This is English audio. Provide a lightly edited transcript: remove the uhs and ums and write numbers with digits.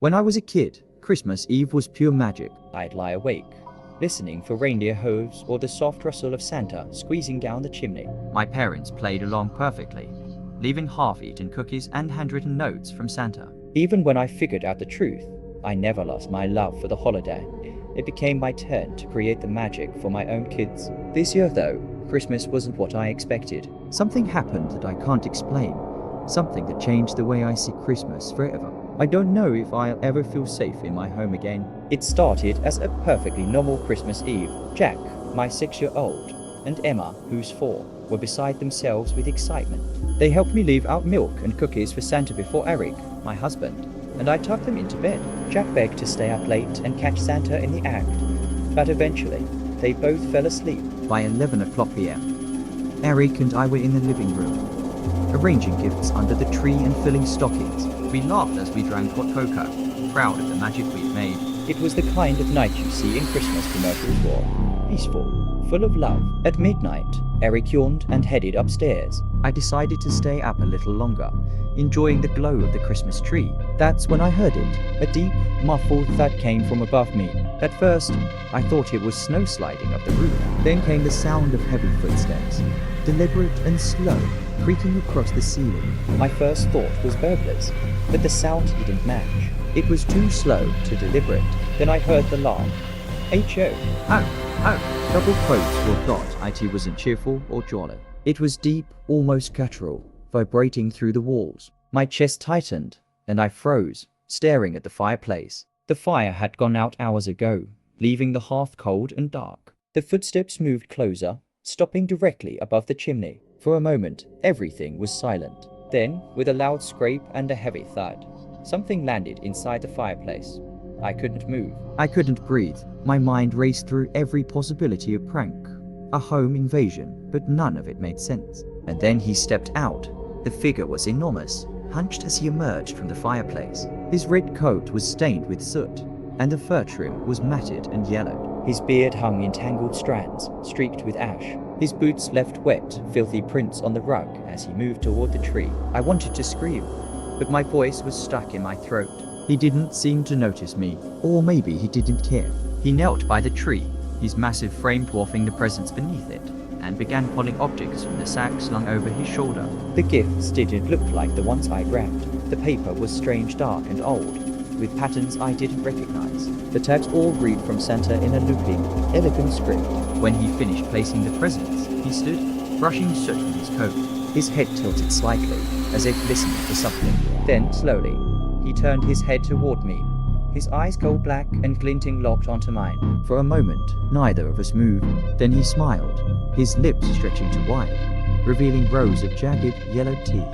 When I was a kid, Christmas Eve was pure magic. I'd lie awake, listening for reindeer hooves or the soft rustle of Santa squeezing down the chimney. My parents played along perfectly, leaving half-eaten cookies and handwritten notes from Santa. Even when I figured out the truth, I never lost my love for the holiday. It became my turn to create the magic for my own kids. This year, though, Christmas wasn't what I expected. Something happened that I can't explain. Something that changed the way I see Christmas forever. I don't know if I'll ever feel safe in my home again. It started as a perfectly normal Christmas Eve. Jack, my 6-year-old, and Emma, who's 4, were beside themselves with excitement. They helped me leave out milk and cookies for Santa before Eric, my husband, and I tucked them into bed. Jack begged to stay up late and catch Santa in the act, but eventually, they both fell asleep. By 11 o'clock p.m., Eric and I were in the living room, arranging gifts under the tree and filling stockings. We laughed as we drank hot cocoa, proud of the magic we'd made. It was the kind of night you see in Christmas commercials for. Peaceful, full of love. At midnight, Eric yawned and headed upstairs. I decided to stay up a little longer, enjoying the glow of the Christmas tree. That's when I heard it, a deep, muffled thud came from above me. At first, I thought it was snow sliding up the roof. Then came the sound of heavy footsteps, deliberate and slow, creaking across the ceiling. My first thought was burglars, but the sound didn't match. It was too slow to deliberate. Then I heard the laugh. H.O. Oh, double quotes were thought it wasn't cheerful or jolly. It was deep, almost guttural, vibrating through the walls. My chest tightened, and I froze, staring at the fireplace. The fire had gone out hours ago, leaving the hearth cold and dark. The footsteps moved closer, stopping directly above the chimney. For a moment, everything was silent. Then, with a loud scrape and a heavy thud, something landed inside the fireplace. I couldn't move. I couldn't breathe. My mind raced through every possibility of prank, a home invasion, but none of it made sense. And then he stepped out. The figure was enormous, hunched as he emerged from the fireplace. His red coat was stained with soot, and the fur trim was matted and yellowed. His beard hung in tangled strands, streaked with ash. His boots left wet, filthy prints on the rug as he moved toward the tree. I wanted to scream, but my voice was stuck in my throat. He didn't seem to notice me, or maybe he didn't care. He knelt by the tree, his massive frame dwarfing the presents beneath it, and began pulling objects from the sack slung over his shoulder. The gifts didn't look like the ones I'd wrapped. The paper was strange, dark, and old, with patterns I didn't recognize. The tags all read from Santa in a looping, elegant script. When he finished placing the presents, he stood, brushing soot from his coat. His head tilted slightly, as if listening for something. Then, slowly, he turned his head toward me, his eyes coal black and glinting locked onto mine. For a moment, neither of us moved. Then he smiled, his lips stretching to wide, revealing rows of jagged, yellowed teeth.